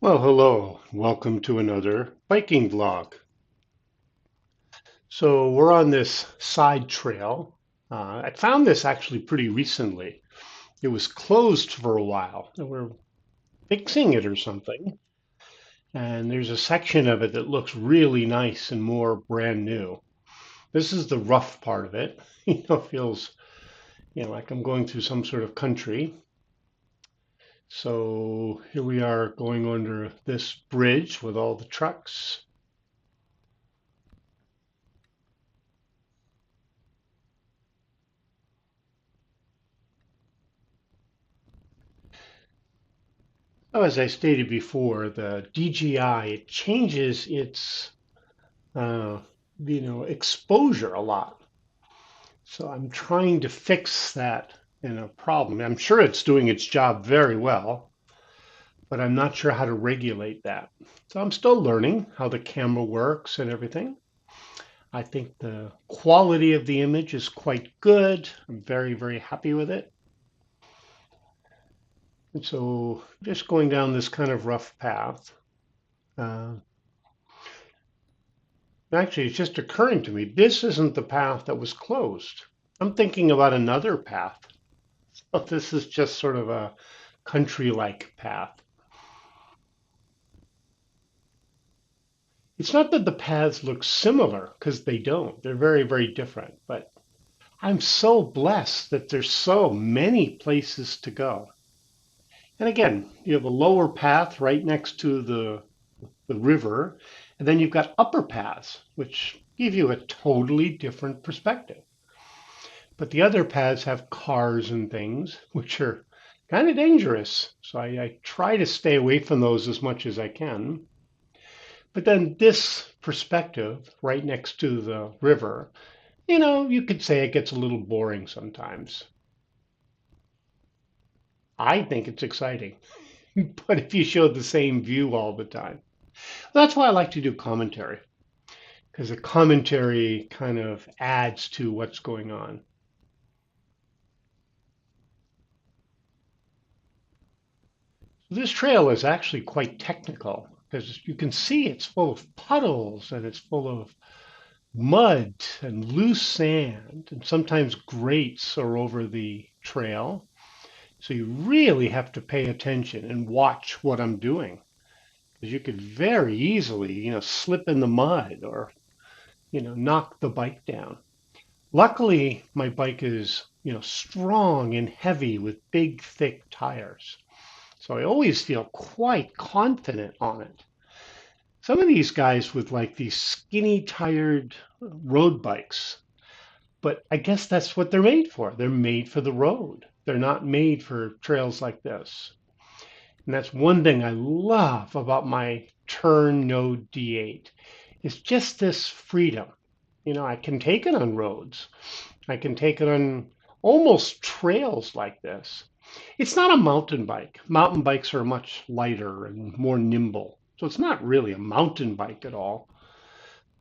Well, hello. Welcome to another biking vlog. So we're on this side trail. I found this actually pretty recently. It was closed for a while. They were fixing it or something. And there's a section of it that looks really nice and more brand new. This is the rough part of it. Feels, like I'm going through some sort of country. So here we are going under this bridge with all the trucks. Oh, as I stated before, the DJI, it changes its uh, exposure a lot. So I'm trying to fix that problem. I'm sure it's doing its job very well, but I'm not sure how to regulate that. So I'm still learning how the camera works and everything. I think the quality of the image is quite good. I'm very, very happy with it. And so just going down this kind of rough path. Uh, Actually, it's just occurring to me, this isn't the path that was closed. I'm thinking about another path. But this is just sort of a country-like path. It's not that the paths look similar, because they don't. They're very, very different. But I'm so blessed that there's so many places to go. And again, you have a lower path right next to the river, and then you've got upper paths, which give you a totally different perspective. But the other paths have cars and things, which are kind of dangerous. So I try to stay away from those as much as I can. But then this perspective right next to the river, you could say it gets a little boring sometimes. I think it's exciting. But if you showed the same view all the time, that's why I like to do commentary, because the commentary kind of adds to what's going on. This trail is actually quite technical because you can see it's full of puddles and it's full of mud and loose sand, and sometimes grates are over the trail. So you really have to pay attention and watch what I'm doing because you could very easily, slip in the mud or, knock the bike down. Luckily, my bike is, strong and heavy with big, thick tires. So I always feel quite confident on it. Some of these guys with like these skinny tired road bikes, but I guess that's what they're made for. They're made for the road. They're not made for trails like this. And that's one thing I love about my Turn Node D8 is just this freedom. I can take it on roads. I can take it on almost trails like this. It's not a mountain bike. Mountain bikes are much lighter and more nimble. So it's not really a mountain bike at all,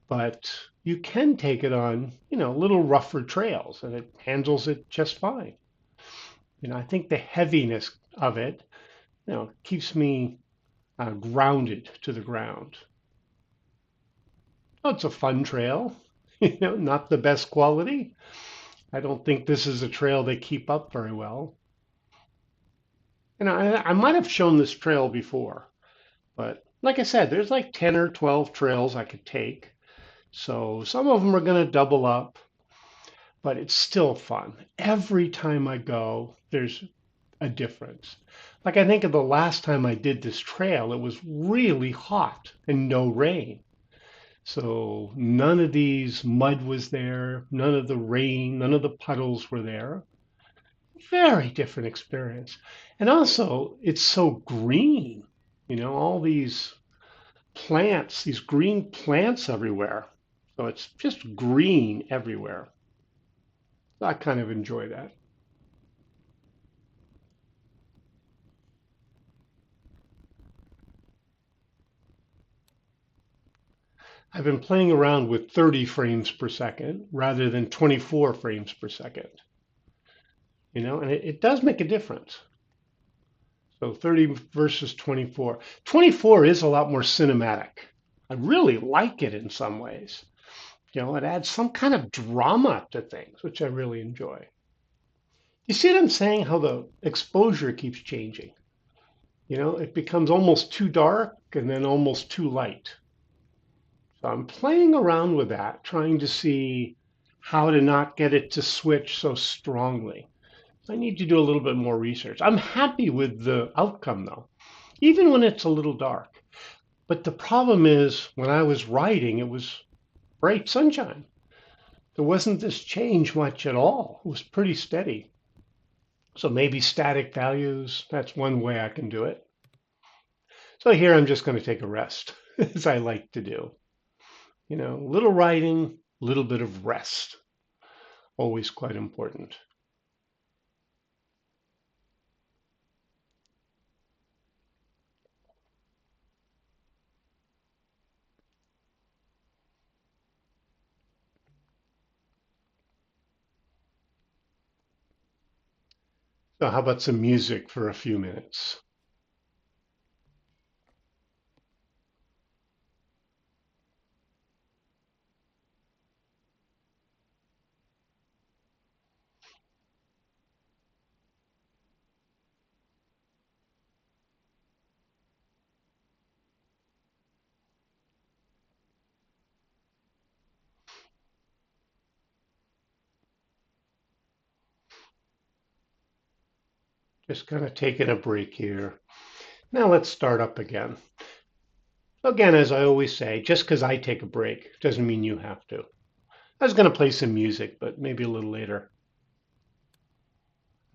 but you can take it on, little rougher trails and it handles it just fine. I think the heaviness of it, keeps me grounded to the ground. Oh, it's a fun trail, not the best quality. I don't think this is a trail they keep up very well. I might have shown this trail before, but like I said, there's like 10 or 12 trails I could take. So some of them are going to double up, but it's still fun. Every time I go, there's a difference. Like I think of the last time I did this trail, it was really hot and no rain. So none of these mud was there, none of the rain, none of the puddles were there. Very different experience. And also, it's so green, all these plants, these green plants everywhere. So it's just green everywhere. I kind of enjoy that. I've been playing around with 30 frames per second rather than 24 frames per second, and it does make a difference. So 30 versus 24. 24 is a lot more cinematic. I really like it in some ways. It adds some kind of drama to things, which I really enjoy. You see what I'm saying? How the exposure keeps changing. It becomes almost too dark and then almost too light. So I'm playing around with that, trying to see how to not get it to switch so strongly. So I need to do a little bit more research. I'm happy with the outcome though, even when it's a little dark. But the problem is when I was writing, it was bright sunshine. There wasn't this change much at all. It was pretty steady. So maybe static values, that's one way I can do it. So here I'm just going to take a rest, as I like to do. Little writing, little bit of rest, always quite important. So how about some music for a few minutes? Just kind of taking a break here. Now let's start up again. Again, as I always say, just because I take a break doesn't mean you have to. I was going to play some music, but maybe a little later.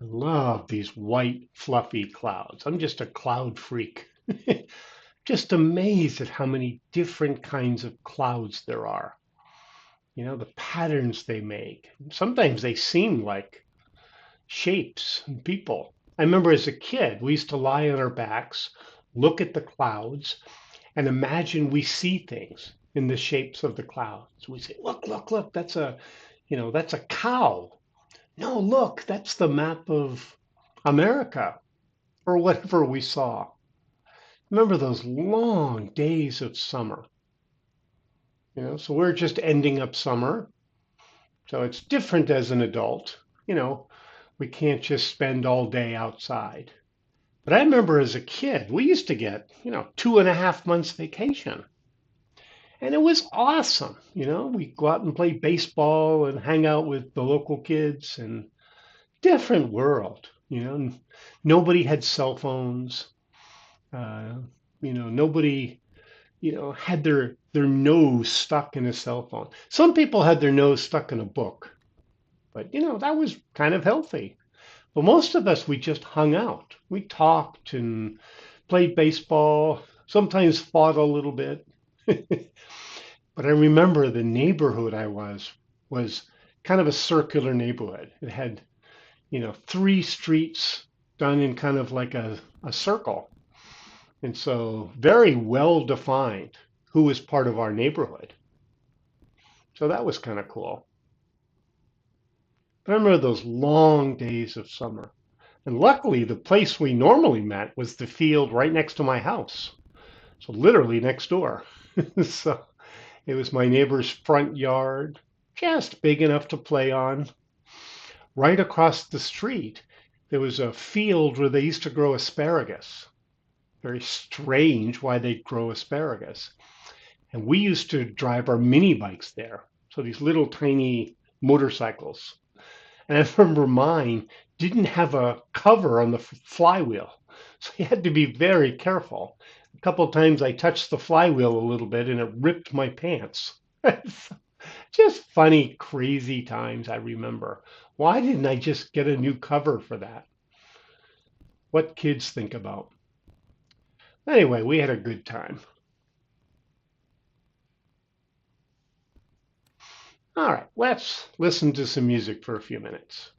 I love these white, fluffy clouds. I'm just a cloud freak. Just amazed at how many different kinds of clouds there are. The patterns they make. Sometimes they seem like shapes and people. I remember as a kid, we used to lie on our backs, look at the clouds, and imagine we see things in the shapes of the clouds. We say, look, look, look, that's a cow. No, look, that's the map of America or whatever we saw. Remember those long days of summer? So we're just ending up summer. So it's different as an adult. We can't just spend all day outside. But I remember as a kid, we used to get, 2.5 months vacation. And it was awesome. We go out and play baseball and hang out with the local kids and different world. Nobody had cell phones. Uh, nobody, had their nose stuck in a cell phone. Some people had their nose stuck in a book, but that was kind of healthy. But most of us, we just hung out. We talked and played baseball, sometimes fought a little bit. But I remember the neighborhood I was kind of a circular neighborhood. It had, three streets done in kind of like a circle. And so very well defined who was part of our neighborhood. So that was kind of cool. I remember those long days of summer. And luckily, the place we normally met was the field right next to my house. So literally next door. So it was my neighbor's front yard, just big enough to play on. Right across the street, there was a field where they used to grow asparagus. Very strange why they'd grow asparagus. And we used to drive our mini bikes there. So these little tiny motorcycles. And I remember mine didn't have a cover on the flywheel. So you had to be very careful. A couple of times I touched the flywheel a little bit and it ripped my pants. Just funny, crazy times I remember. Why didn't I just get a new cover for that? What kids think about. Anyway, we had a good time. All right, let's listen to some music for a few minutes.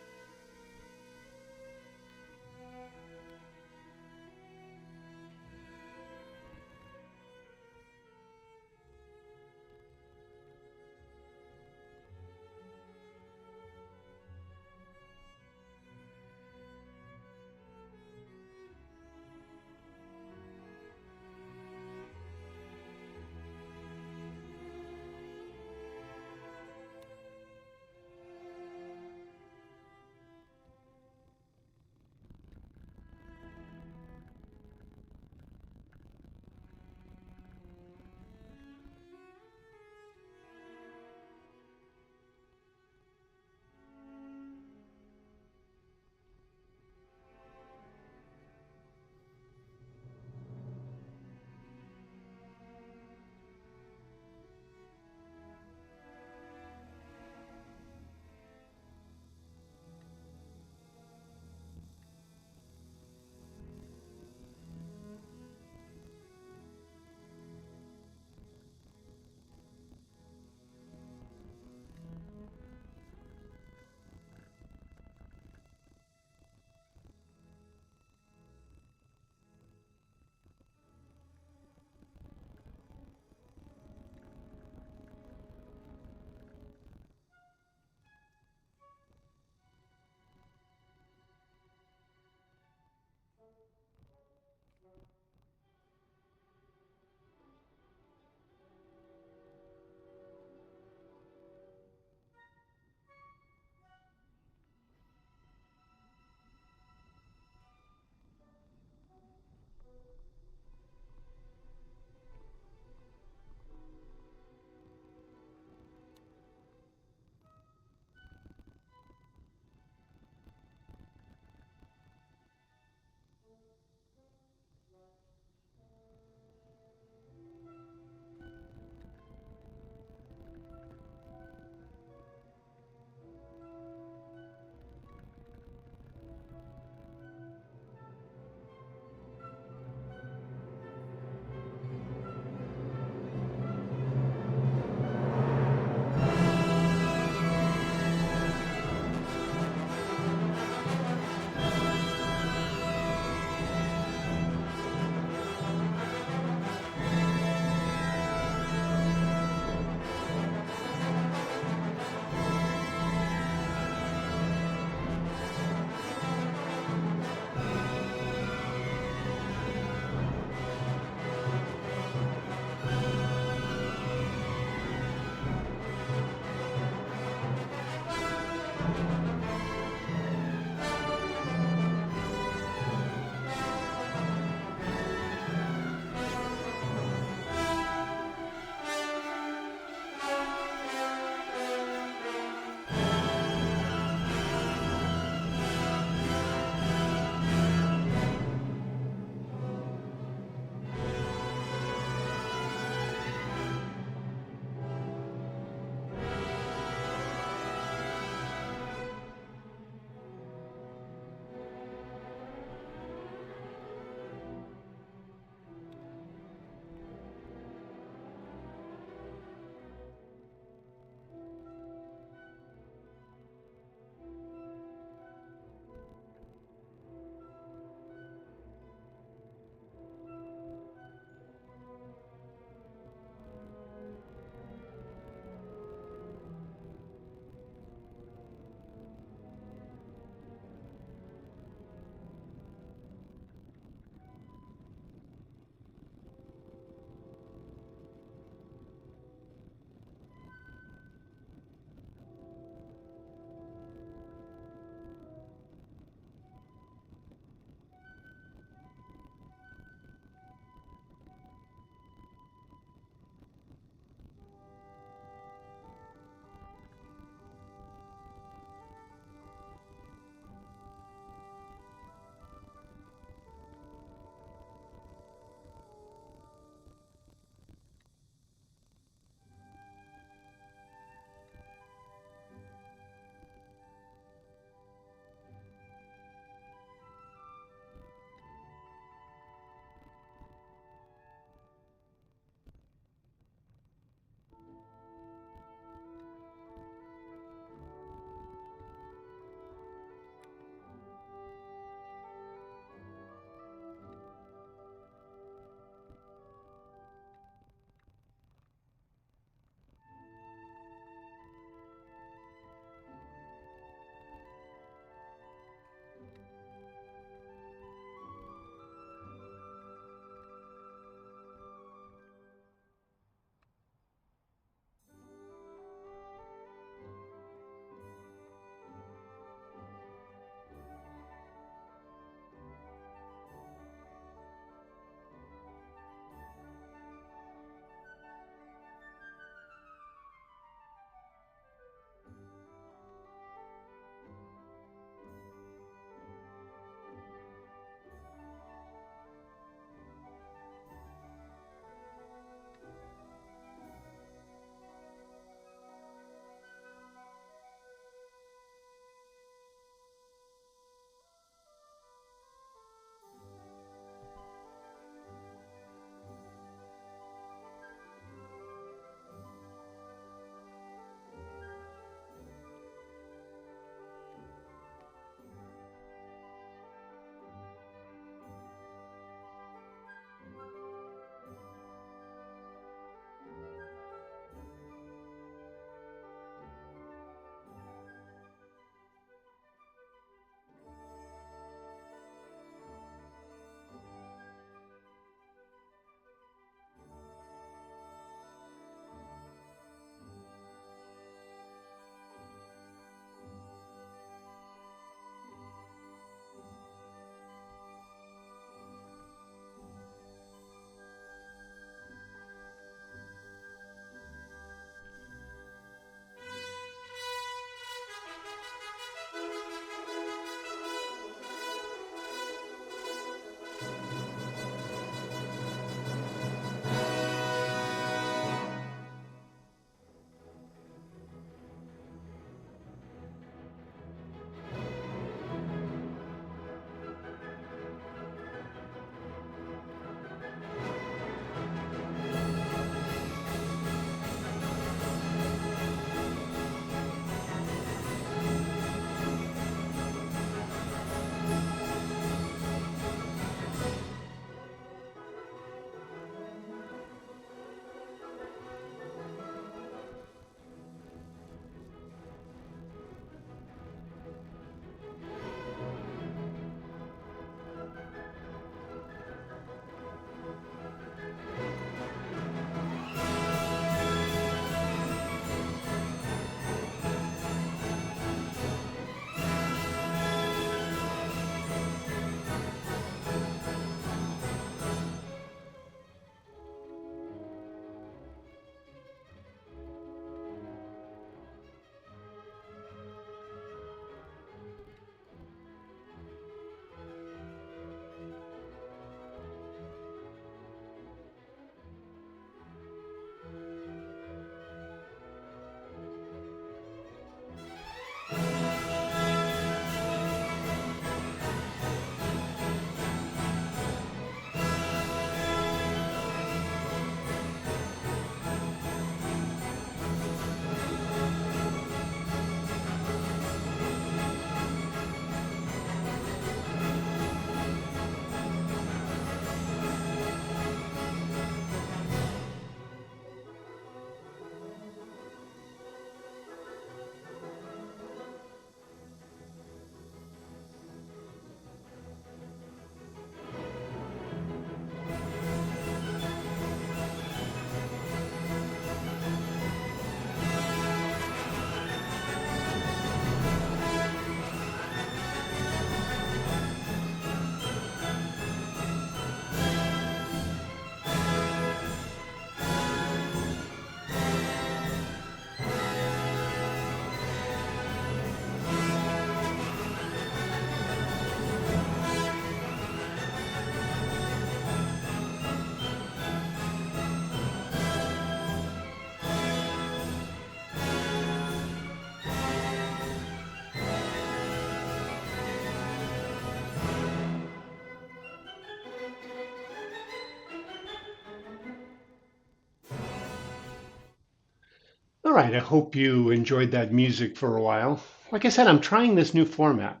right, I hope you enjoyed that music for a while. Like I said, I'm trying this new format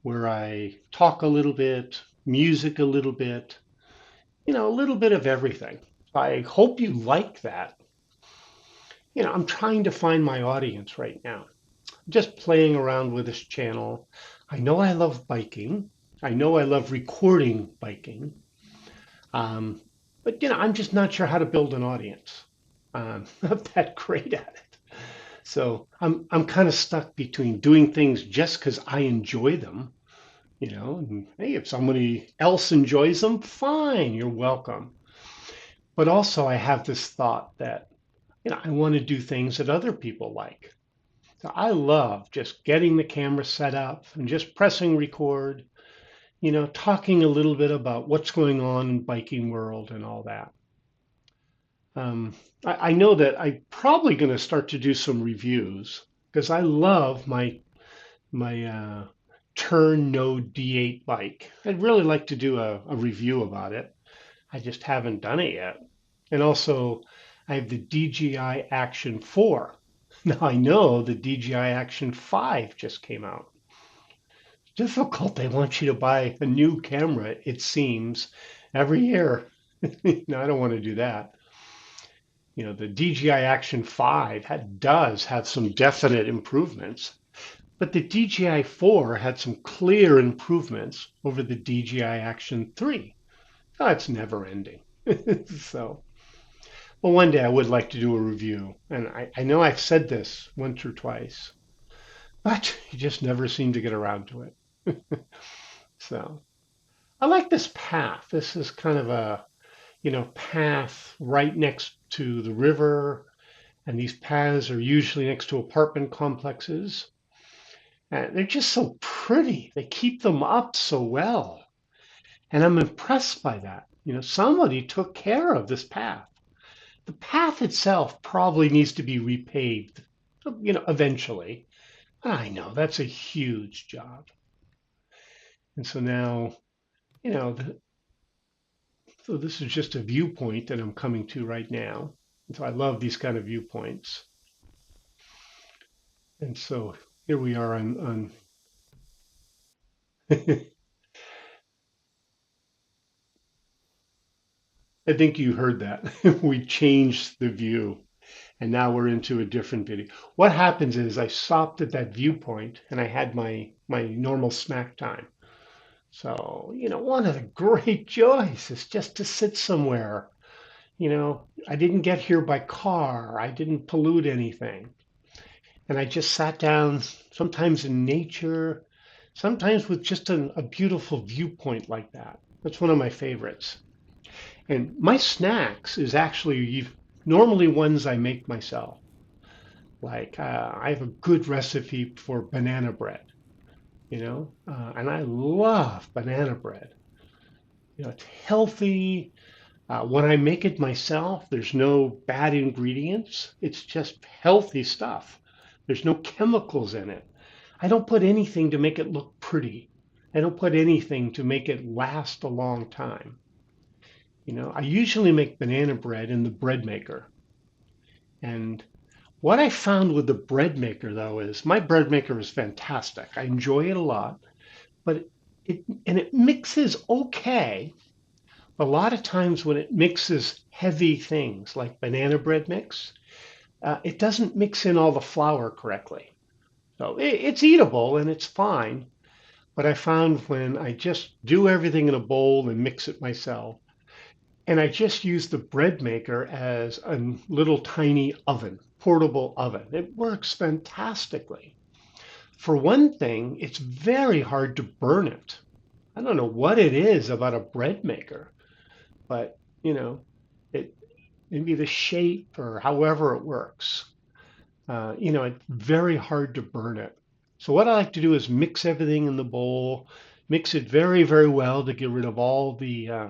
where I talk a little bit, music a little bit, a little bit of everything. I hope you like that. I'm trying to find my audience right now. Just playing around with this channel. I know I love biking. I know I love recording biking. Um, but I'm just not sure how to build an audience. Not that great at it. So I'm kind of stuck between doing things just because I enjoy them, and hey, if somebody else enjoys them, fine, you're welcome. But also I have this thought that, I want to do things that other people like. So I love just getting the camera set up and just pressing record, talking a little bit about what's going on in biking world and all that. Um, I know that I'm probably going to start to do some reviews because I love my Turn No D8 bike. I'd really like to do a review about it. I just haven't done it yet. And also, I have the DJI Action 4. Now I know the DJI Action 5 just came out. Difficult. They want you to buy a new camera, it seems, every year. No, I don't want to do that. The DJI Action 5 does have some definite improvements, but the DJI 4 had some clear improvements over the DJI Action 3. Oh, it's never ending. So, well, one day I would like to do a review. And I know I've said this once or twice, but you just never seem to get around to it. So I like this path. This is kind of a, path right next to the river. And these paths are usually next to apartment complexes. And they're just so pretty. They keep them up so well. And I'm impressed by that. Somebody took care of this path. The path itself probably needs to be repaved, eventually. I know that's a huge job. And so now, you know, the, so this is just a viewpoint that I'm coming to right now. And so I love these kind of viewpoints. And so here we are on I think you heard that. We changed the view and now we're into a different video. What happens is I stopped at that viewpoint and I had my normal snack time. So, one of the great joys is just to sit somewhere. I didn't get here by car. I didn't pollute anything. And I just sat down, sometimes in nature, sometimes with just a beautiful viewpoint like that. That's one of my favorites. And my snacks is actually normally ones I make myself. Like I have a good recipe for banana bread, and I love banana bread. It's healthy. When I make it myself, there's no bad ingredients. It's just healthy stuff. There's no chemicals in it. I don't put anything to make it look pretty. I don't put anything to make it last a long time. I usually make banana bread in the bread maker. And what I found with the bread maker, though, is my bread maker is fantastic. I enjoy it a lot, but it mixes okay. A lot of times when it mixes heavy things like banana bread mix, it doesn't mix in all the flour correctly. So it's eatable and it's fine. But I found when I just do everything in a bowl and mix it myself, and I just use the bread maker as a little tiny oven, portable oven, it works fantastically. For one thing, it's very hard to burn it. I don't know what it is about a bread maker, but it maybe the shape or however it works. It's very hard to burn it. So what I like to do is mix everything in the bowl, mix it very, very well to get rid of all the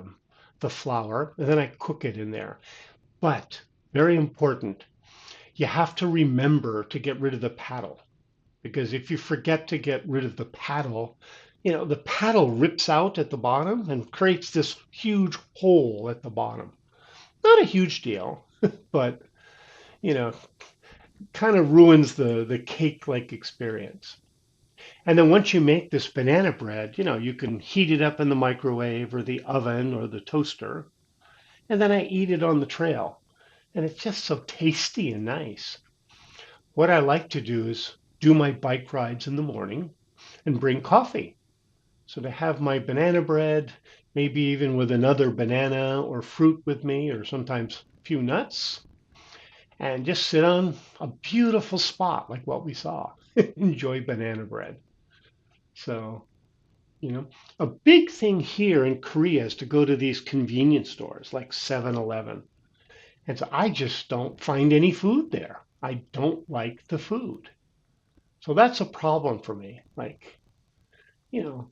flour, and then I cook it in there. But very important, you have to remember to get rid of the paddle because if you forget to get rid of the paddle, the paddle rips out at the bottom and creates this huge hole at the bottom. Not a huge deal, but you know, kind of ruins the cake-like experience. And then once you make this banana bread, you can heat it up in the microwave or the oven or the toaster. And then I eat it on the trail. And it's just so tasty and nice. What I like to do is do my bike rides in the morning and bring coffee. So to have my banana bread, maybe even with another banana or fruit with me, or sometimes a few nuts, and just sit on a beautiful spot like what we saw. Enjoy banana bread. So, you know, a big thing here in Korea is to go to these convenience stores like 7-Eleven. And so I just don't find any food there. I don't like the food. So that's a problem for me. Like, you know,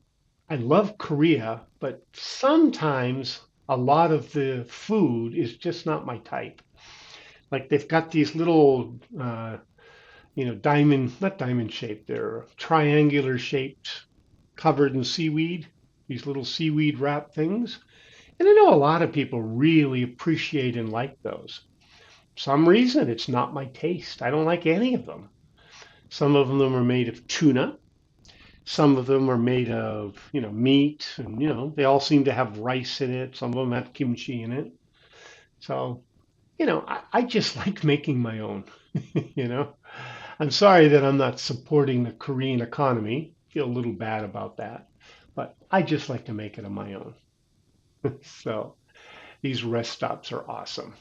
I love Korea, but sometimes a lot of the food is just not my type. Like they've got these little, diamond, not diamond shaped, they're triangular shaped, covered in seaweed, these little seaweed wrap things. And I know a lot of people really appreciate and like those. Some reason it's not my taste. I don't like any of them. Some of them are made of tuna. Some of them are made of, meat, and they all seem to have rice in it. Some of them have kimchi in it. So, I just like making my own. you know. I'm sorry that I'm not supporting the Korean economy. Feel a little bad about that, but I just like to make it on my own. So these rest stops are awesome.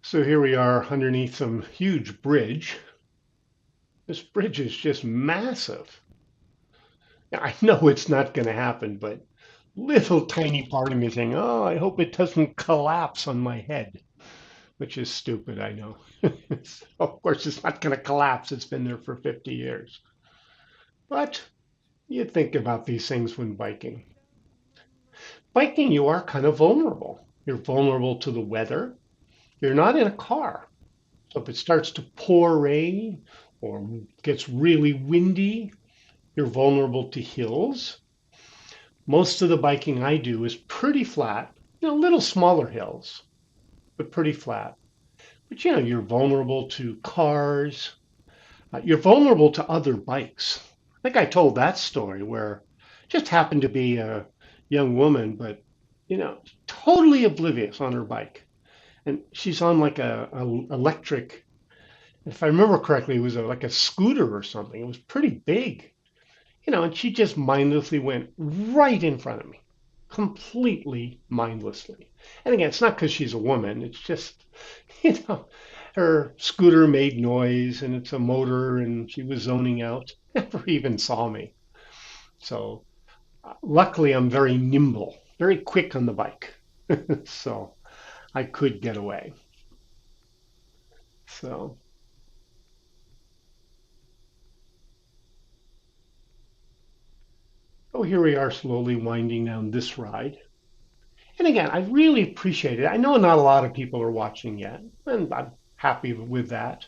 So here we are underneath some huge bridge. This bridge is just massive. I know it's not going to happen, but little tiny part of me saying, oh, I hope it doesn't collapse on my head, which is stupid, I know. Of course, it's not going to collapse. It's been there for 50 years. But you think about these things when biking. Biking, you are kind of vulnerable. You're vulnerable to the weather. You're not in a car. So if it starts to pour rain or gets really windy, you're vulnerable to hills. Most of the biking I do is pretty flat, little smaller hills, but pretty flat. But you're vulnerable to cars. You're vulnerable to other bikes. I think I told that story where it just happened to be a young woman, but totally oblivious on her bike, and she's on like a electric. If I remember correctly, it was like a scooter or something. It was pretty big, and she just mindlessly went right in front of me, completely mindlessly. And again, it's not because she's a woman. It's just, you know, her scooter made noise and it's a motor and she was zoning out. Never even saw me. So luckily, I'm very nimble, very quick on the bike. So I could get away. So, oh, here we are slowly winding down this ride. And again, I really appreciate it. I know not a lot of people are watching yet, and I'm happy with that.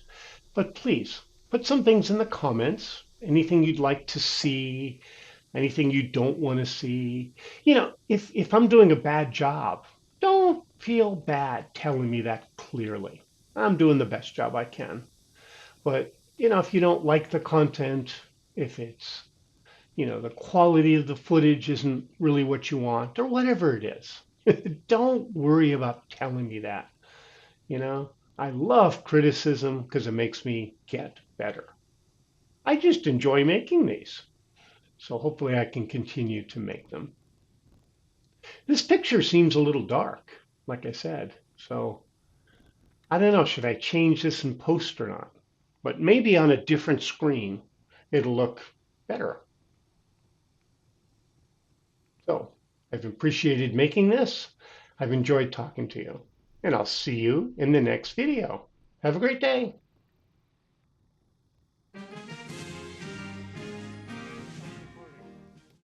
But please put some things in the comments. Anything you'd like to see, anything you don't want to see. If I'm doing a bad job, don't feel bad telling me that clearly. I'm doing the best job I can. But, if you don't like the content, if it's, the quality of the footage isn't really what you want, or whatever it is, don't worry about telling me that. You know, I love criticism because it makes me get better. I just enjoy making these. So hopefully I can continue to make them. This picture seems a little dark, like I said. So I don't know, should I change this in post or not? But maybe on a different screen, it'll look better. So I've appreciated making this. I've enjoyed talking to you. And I'll see you in the next video. Have a great day.